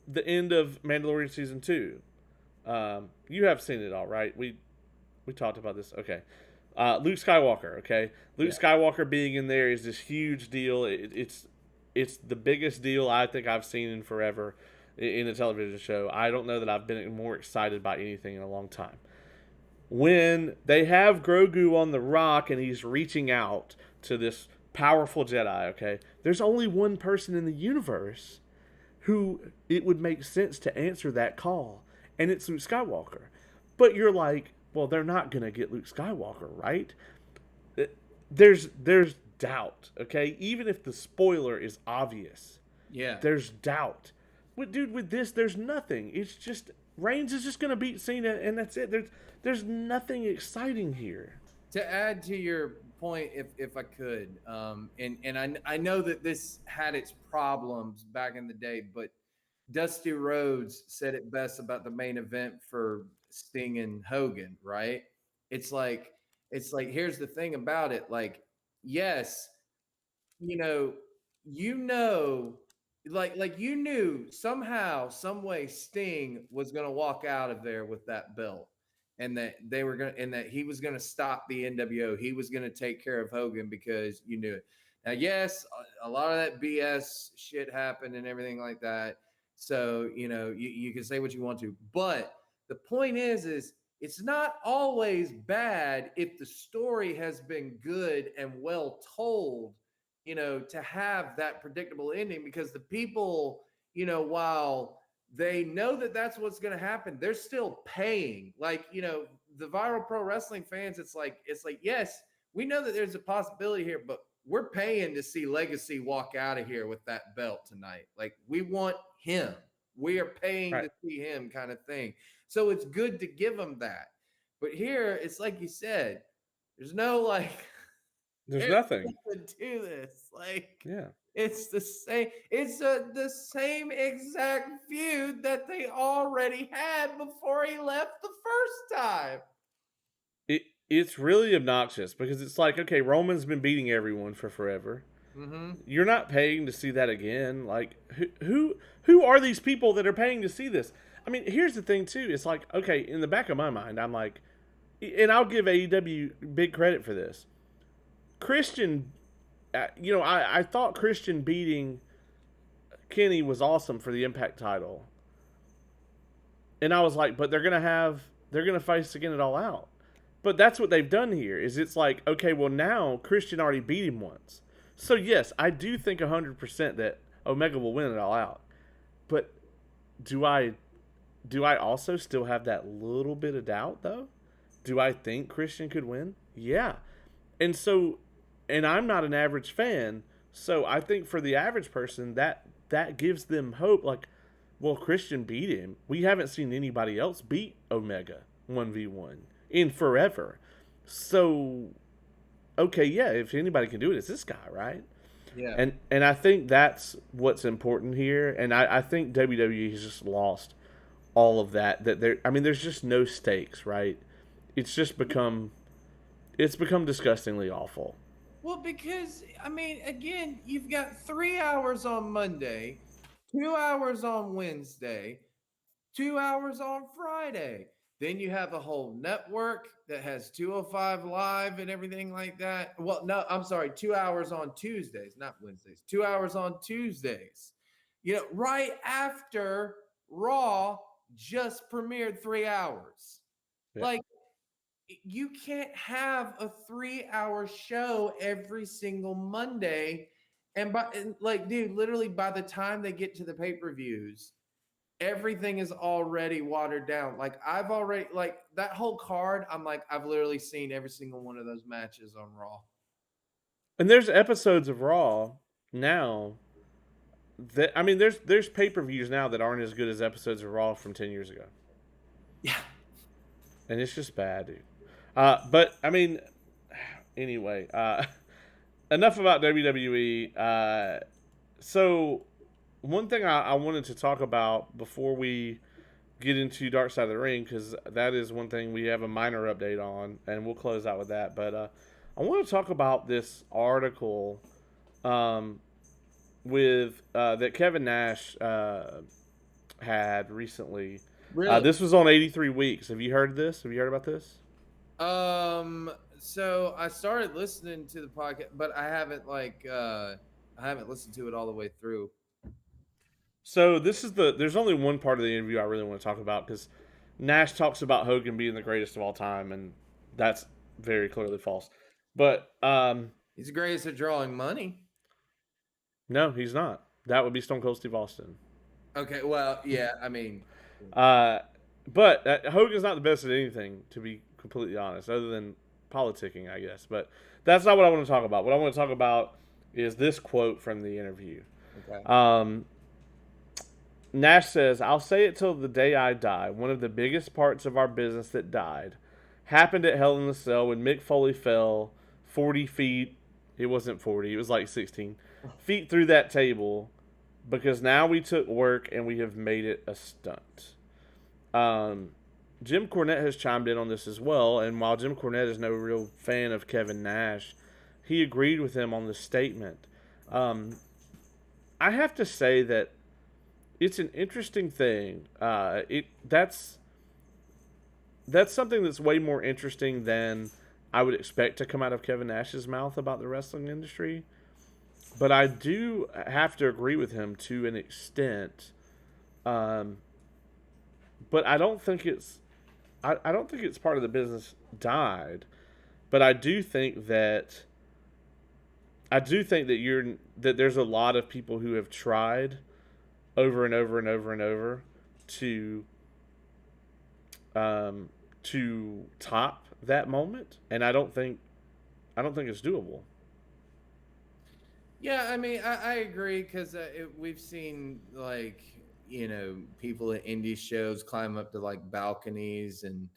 the end of Mandalorian season 2. You have seen it all, right? We talked about this. Okay. Luke Skywalker. Okay, Luke Skywalker being in there is this huge deal. It's the biggest deal I think I've seen in forever in a television show. I don't know that I've been more excited by anything in a long time. When they have Grogu on the rock and he's reaching out to this powerful Jedi, okay, there's only one person in the universe who it would make sense to answer that call, and it's Luke Skywalker. But you're like, well, they're not gonna get Luke Skywalker, right? There's doubt, okay? Even if the spoiler is obvious, there's doubt. With this, there's nothing. It's just Reigns is just gonna beat Cena, and that's it. There's nothing exciting here. To add to your point, if I could, I know that this had its problems back in the day, but Dusty Rhodes said it best about the main event for Sting and Hogan, right? It's like here's the thing about it. Like, yes, you know, you know, you knew somehow, some way Sting was gonna walk out of there with that belt. And that they were gonna and that he was gonna stop the NWO. He was gonna take care of Hogan because you knew it. Now, yes, a lot of that BS shit happened and everything like that. So, you can say what you want to, but the point is it's not always bad if the story has been good and well told, to have that predictable ending, because the people, while they know that that's what's going to happen, they're still paying. Like, the viral pro wrestling fans, it's like, yes, we know that there's a possibility here, but we're paying to see Legacy walk out of here with that belt tonight. Like, we want him. We are paying to see him, kind of thing. So it's good to give them that. But here, it's like you said, there's no there's nothing to do this. Like, yeah. It's the same. It's the same exact feud that they already had before he left the first time. It's really obnoxious because it's like, okay, Roman's been beating everyone for forever. Mm-hmm. You're not paying to see that again. Like, who are these people that are paying to see this? I mean, here's the thing too. It's like, okay, in the back of my mind, I'm like, and I'll give AEW big credit for this. Christian, I thought Christian beating Kenny was awesome for the Impact title. And I was like, but they're gonna face again at All Out. But that's what they've done here. Is it's like, okay, well now Christian already beat him once. So yes, I do think 100% that Omega will win it All Out. But do I also still have that little bit of doubt though? Do I think Christian could win? Yeah. And I'm not an average fan, so I think for the average person that gives them hope. Like, well, Christian beat him. We haven't seen anybody else beat Omega 1v1 in forever. So, okay, yeah, if anybody can do it, it's this guy, right? Yeah. And I think that's what's important here. And I think WWE has just lost all of that. There's just no stakes, right? It's become disgustingly awful. Well, because, again, you've got 3 hours on Monday, 2 hours on Wednesday, 2 hours on Friday. Then you have a whole network that has 205 Live and everything like that. Well, no, I'm sorry, 2 hours on Tuesdays, not Wednesdays. 2 hours on Tuesdays. Right after Raw just premiered 3 hours. Yeah. Like, you can't have a 3-hour show every single Monday. And dude, literally by the time they get to the pay-per-views, everything is already watered down. Like, I've already, that whole card, I've literally seen every single one of those matches on Raw. And there's episodes of Raw now that, there's pay-per-views now that aren't as good as episodes of Raw from 10 years ago. Yeah. And it's just bad, dude. But anyway, enough about WWE. So one thing I wanted to talk about before we get into Dark Side of the Ring, because that is one thing we have a minor update on, and we'll close out with that. But I want to talk about this article with that Kevin Nash had recently. Really? This was on 83 Weeks. Have you heard this? Have you heard about this? So I started listening to the podcast, but I haven't listened to it all the way through. So this is there's only one part of the interview I really want to talk about because Nash talks about Hogan being the greatest of all time, and that's very clearly false. But He's the greatest at drawing money. no, he's not. That would be Stone Cold Steve Austin. Okay, well, yeah, I mean, Uh, but Hogan's not the best at anything, to be completely honest, other than politicking, I guess. But that's not what I want to talk about. What I want to talk about is this quote from the interview. okay. Nash says, "I'll say it till the day I die. One of the biggest parts of our business that died happened at Hell in the Cell when Mick Foley fell 40 feet. It wasn't 40, it was like 16 feet through that table because now we took work and we have made it a stunt." Jim Cornette has chimed in on this as well, and while Jim Cornette is no real fan of Kevin Nash, he agreed with him on this statement. I have to say that it's an interesting thing. That's something that's way more interesting than I would expect to come out of Kevin Nash's mouth about the wrestling industry. But I do have to agree with him to an extent. Um, but I don't think it's part of the business died. But I do think that there's a lot of people who have tried over and over and over and over to to top that moment, and I don't think it's doable. Yeah, I mean, I agree because we've seen like people at indie shows climb up to like balconies and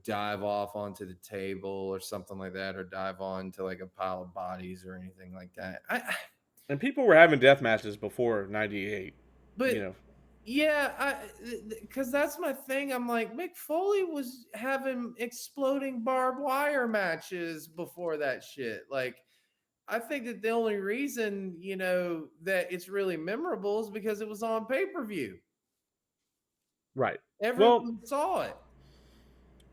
dive off onto the table or something like that, or dive onto like a pile of bodies or anything like that. And people were having death matches before '98. But You know, yeah, because that's my thing. I'm like, Mick Foley was having exploding barbed wire matches before that shit. Like, I think that the only reason, that it's really memorable is because it was on pay-per-view. right? Well, Everyone saw it.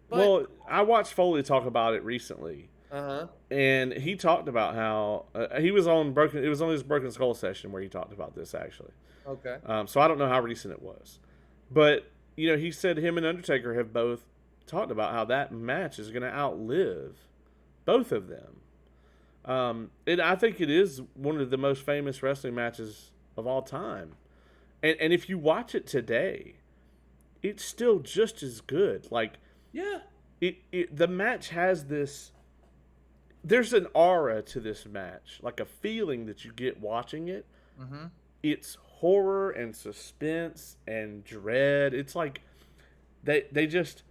But I watched Foley talk about it recently, uh-huh. and he talked about how he was on broken. It was on his Broken Skull session where he talked about this actually. Okay. So I don't know how recent it was, but he said him and Undertaker have both talked about how that match is going to outlive both of them. And I think it is one of the most famous wrestling matches of all time. And if you watch it today, it's still just as good. Like Yeah. the match has this. There's an aura to this match, like a feeling that you get watching it. Mm-hmm. It's horror and suspense and dread. It's like they just.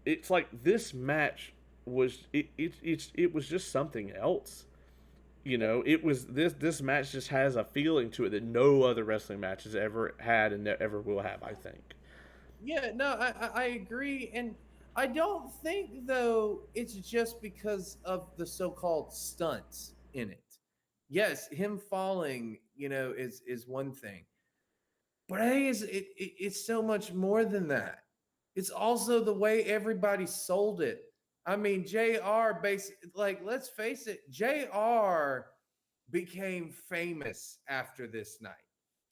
It's like this match was it was just something else. It was this match just has a feeling to it that no other wrestling match has ever had and ever will have, I think. Yeah, no, I agree. And I don't think though it's just because of the so-called stunts in it. Yes, him falling, is one thing. But I think it's so much more than that. It's also the way everybody sold it. I mean, JR basically, like, let's face it, JR became famous after this night.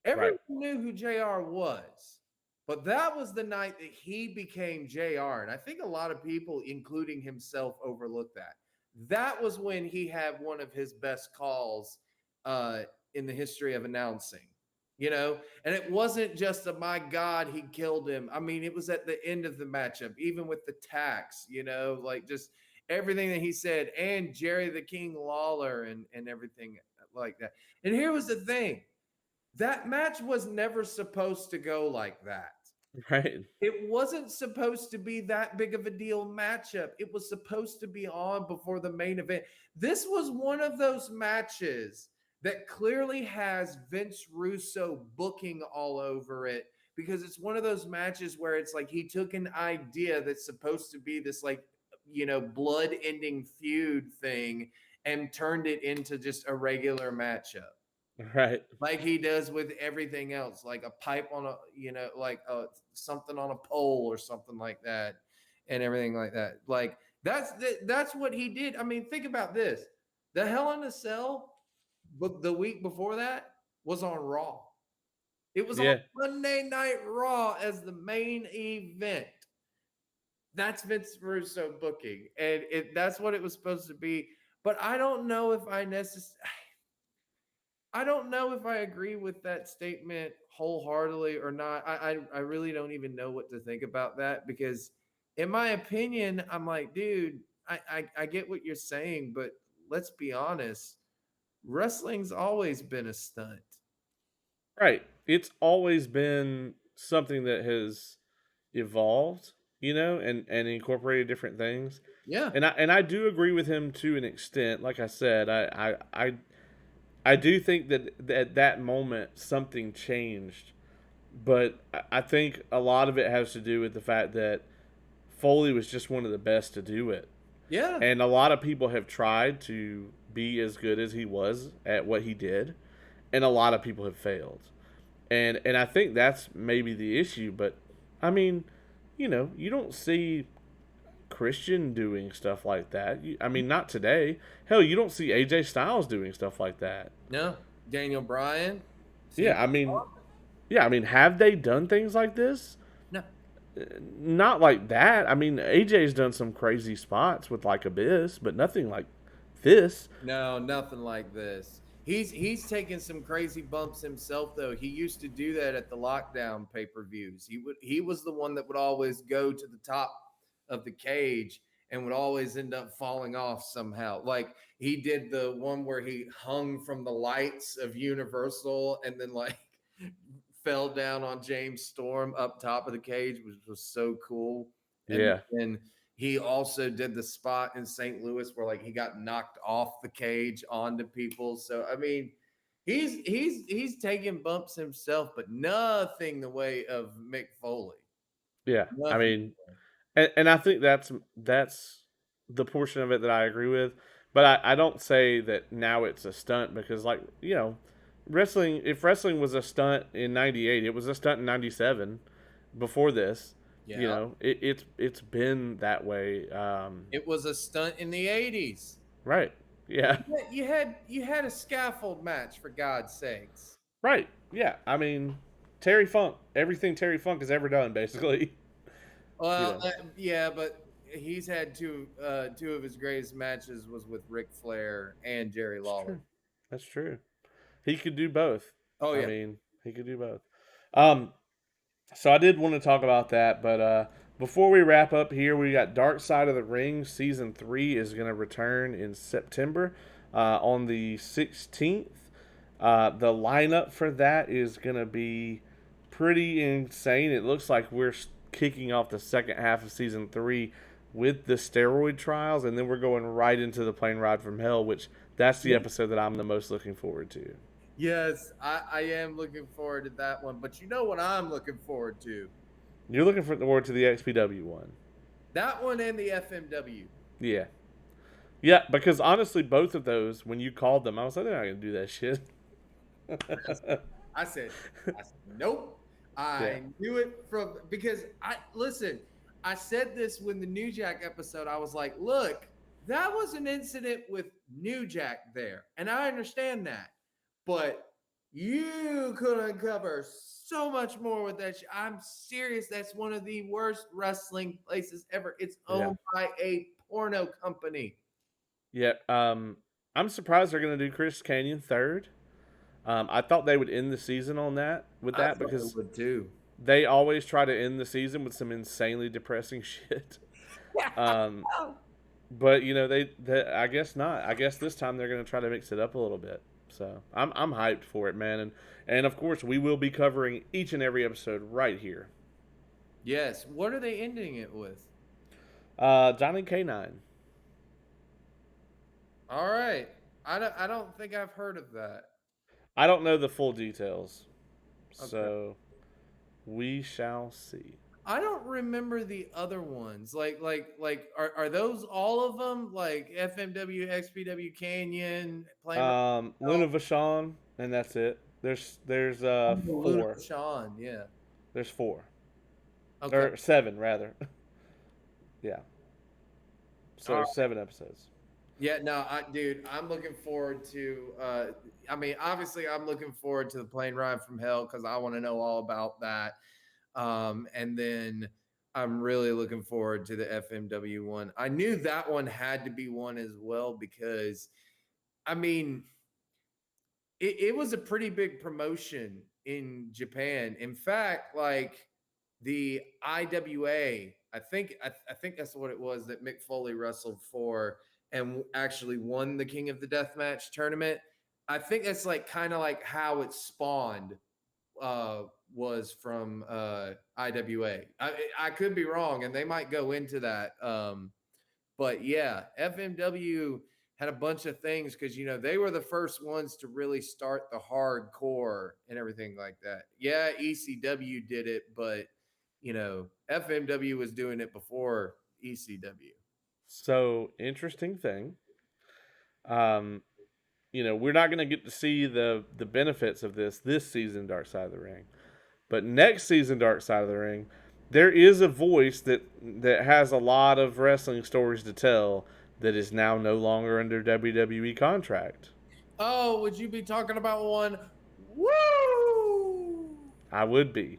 Right. Everyone knew who JR was, but that was the night that he became JR. And I think a lot of people, including himself, overlooked that. That was when he had one of his best calls uh, in the history of announcing. And it wasn't just a my God, he killed him. I mean, it was at the end of the matchup, even with the tax, like just everything that he said, and Jerry the King Lawler and everything like that. And here was the thing, that match was never supposed to go like that. Right. It wasn't supposed to be that big of a deal matchup. It was supposed to be on before the main event. This was one of those matches that clearly has Vince Russo booking all over it, because it's one of those matches where it's like he took an idea that's supposed to be this like blood ending feud thing and turned it into just a regular matchup. Right. like he does with everything else, like a pipe on a, like something on a pole or something like that, and everything like that. Like that's what he did. I mean, think about this: the Hell in a Cell, but the week before that was on Raw. It was on Yeah. Monday Night Raw as the main event. That's Vince Russo booking, and that's what it was supposed to be. But I don't know if I agree with that statement wholeheartedly or not. I really don't even know what to think about that because, in my opinion, I'm like, dude, I get what you're saying, but let's be honest, wrestling's always been a stunt. Right. It's always been something that has evolved, and incorporated different things. Yeah, And I do agree with him to an extent. Like I said, I do think that at that moment something changed, but I think a lot of it has to do with the fact that Foley was just one of the best to do it. yeah, And a lot of people have tried to be as good as he was at what he did, and a lot of people have failed. And I think that's maybe the issue, but I mean, you don't see Christian doing stuff like that. I mean, not today. Hell, you don't see AJ Styles doing stuff like that. no, Daniel Bryan, CM Yeah, I mean, Punk, have they done things like this? no, Not like that. I mean, AJ's done some crazy spots with like Abyss, but nothing like this. no, nothing like this. He's taken some crazy bumps himself though. He used to do that at the lockdown pay-per-views. He was the one that would always go to the top of the cage and would always end up falling off somehow. Like he did the one where he hung from the lights of Universal and then like fell down on James Storm up top of the cage, which was so cool. And Yeah, then he also did the spot in St. Louis where like he got knocked off the cage onto people. So I mean, he's taking bumps himself, but nothing the way of Mick Foley. yeah. I Nothing. mean, and I think that's the portion of it that I agree with. But I don't say that now it's a stunt because, like, wrestling. If wrestling was a stunt in '98, it was a stunt in '97. Before this, Yeah. it's been that way. It was a stunt in the 80s. Right. Yeah. You had a scaffold match for God's sakes. Right. Yeah. I mean, Terry Funk. Everything Terry Funk has ever done, basically. You Well, know. yeah, but he's had two of his greatest matches was with Ric Flair and Jerry That's Lawler. true. That's true. He could do both. Oh I yeah. mean, he could do both. Um, so I did want to talk about that, but before we wrap up here, we got Dark Side of the Ring season 3 is going to return in September on the 16th. The lineup for that is going to be pretty insane. It looks like we're kicking off the second half of season 3 with the steroid trials, and then we're going right into the plane ride from hell, which that's the episode that I'm the most looking forward to. Yes, I am looking forward to that one. But you know what I'm looking forward to? You're looking forward to the XPW one. That one and the FMW. Yeah. Yeah, because honestly, both of those, when you called them, I was like, they're not going to do that shit. I said, nope. Yeah. I knew it from because I listen. I said this when the New Jack episode. I was like, look, that was an incident with New Jack there, and I understand that, but you could uncover so much more with that. I'm serious. That's one of the worst wrestling places ever. It's Yeah. owned by a porno company. Yeah. I'm surprised they're going to do Chris Canyon third. I thought they would end the season on that with I that thought it because would too. they always try to end the season with some insanely depressing shit. Um, but I guess not. I guess this time they're going to try to mix it up a little bit. So I'm hyped for it, man. And of course we will be covering each and every episode right here. Yes. What are they ending it with? Johnny K9. All right. I don't think I've heard of that. I don't know the full details, Okay. so we shall see. I don't remember the other ones. Like are those all of them? Like FMW, XPW, Canyon, Plain Luna Rock? Vachon. and that's it. There's Oh, Luna four. Sean, yeah. There's four Okay. or seven rather. Yeah. All So 7 episodes. Yeah, no, dude, I'm looking forward to. I mean, obviously, I'm looking forward to the plane ride from hell because I want to know all about that. And then I'm really looking forward to the FMW one. I knew that one had to be one as well because, I mean, it was a pretty big promotion in Japan. In fact, like the IWA, I think that's what it was that Mick Foley wrestled for and actually won the King of the Deathmatch tournament. I think that's like kind of like how it spawned uh was from IWA. I could be wrong and they might go into that but yeah, FMW had a bunch of things because they were the first ones to really start the hardcore and everything like that. Yeah, ECW did it, but FMW was doing it before ECW. So interesting thing. Um, we're not going to get to see the benefits of this season, Dark Side of the Ring, but next season, Dark Side of the Ring, there is a voice that has a lot of wrestling stories to tell that is now no longer under WWE contract. Oh, would you be talking about one? Woo! I would be.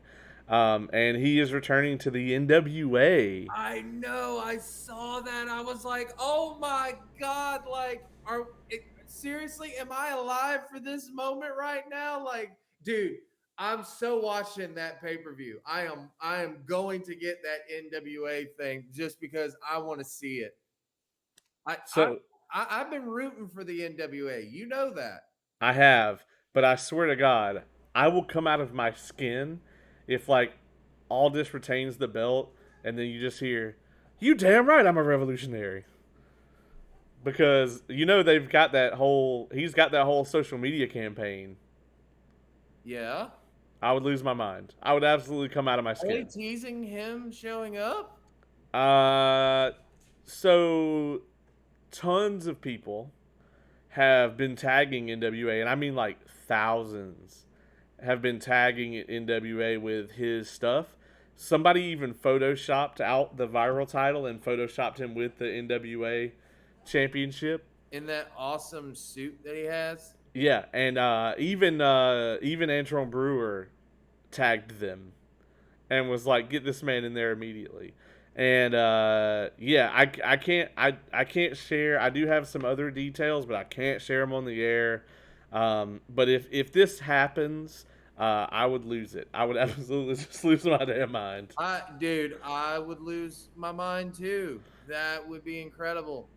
And he is returning to the NWA. I know. I saw that. I was like, "Oh my god! Like, seriously? Am I alive for this moment right now?" Like, dude, I'm so watching that pay per view. I am going to get that NWA thing just because I want to see it. I I, So I've been rooting for the NWA. You know that. I have, but I swear to God, I will come out of my skin if like Aldis retains the belt, and then you just hear, "You damn right, I'm a revolutionary." Because they've got that whole he's got that whole social media campaign. Yeah. I would lose my mind. I would absolutely come out of my Are they skin. teasing him showing up? Uh, so tons of people have been tagging NWA, and I mean like thousands have been tagging NWA with his stuff. Somebody even photoshopped out the viral title and photoshopped him with the NWA championship. In that awesome suit that he has? Yeah, and even Antron Brewer tagged them and was like, "Get this man in there immediately." And yeah, I can't share. I do have some other details, but I can't share them on the air. But if this happens, I would lose it. I would absolutely just lose my damn mind. Dude, I would lose my mind too. That would be incredible.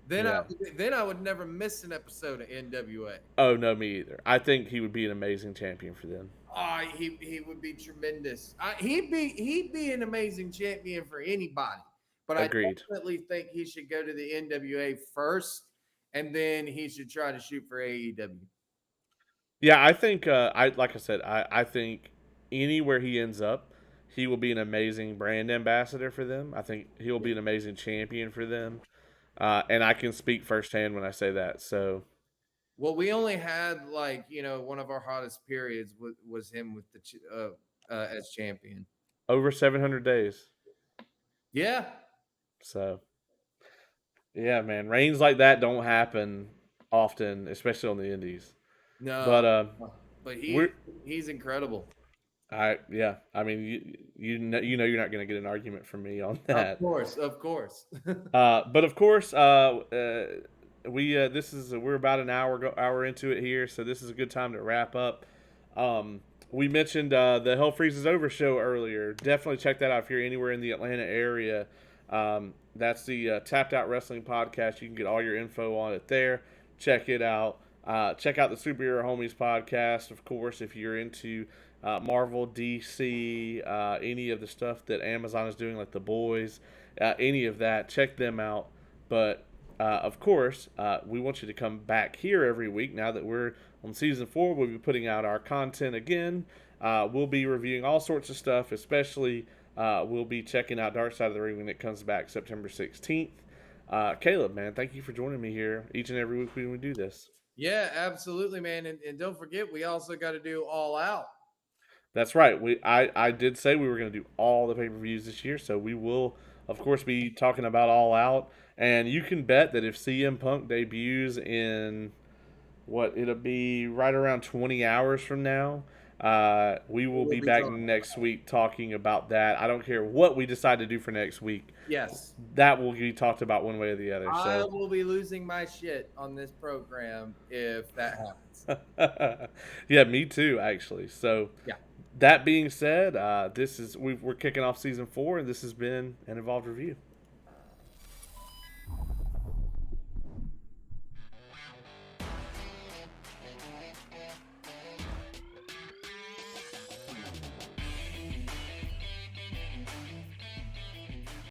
Then I Yeah. then I would never miss an episode of NWA. Oh no, me either. I think he would be an amazing champion for them. He would be tremendous. He'd be an amazing champion for anybody. But I Agreed. definitely think he should go to the NWA first, and then he should try to shoot for AEW. Yeah, I think I like I said, I think anywhere he ends up, he will be an amazing brand ambassador for them. I think he'll be an amazing champion for them. And I can speak firsthand when I say that. So Well, we only had like one of our hottest periods was him with the as champion. over 700 days. Yeah, So yeah, man, reigns like that don't happen often, especially on the indies. no, But but we're he's incredible. I yeah, I mean you know you're not going to get an argument from me on that. Of course. But of course, we this is we're about an hour into it here, so this is a good time to wrap up. We mentioned the Hell Freezes Over show earlier. Definitely check that out if you're anywhere in the Atlanta area. That's the Tapped Out Wrestling podcast. You can get all your info on it there. Check it out. Check out the Superhero Homies podcast, of course, if you're into Marvel, DC, any of the stuff that Amazon is doing, like The Boys, any of that. Check them out. But of course, we want you to come back here every week. Now that we're on season 4, we'll be putting out our content again. We'll be reviewing all sorts of stuff, especially we'll be checking out Dark Side of the Ring when it comes back September 16th. Caleb, man, thank you for joining me here each and every week when we do this. Yeah, absolutely, man. And don't forget, we also got to do All Out. That's right. I did say we were going to do all the pay per views this year, so we will, of course, be talking about All Out. And you can bet that if CM Punk debuts in what it'll be right around 20 hours from now, we will We'll be be back talking next week talking about that. I don't care what we decide to do for next week. Yes. That will be talked about one way or the other. I So, will be losing my shit on this program if that happens. yeah, me too, actually. So, Yeah. that being said, we're kicking off season 4, and this has been an Involved Review.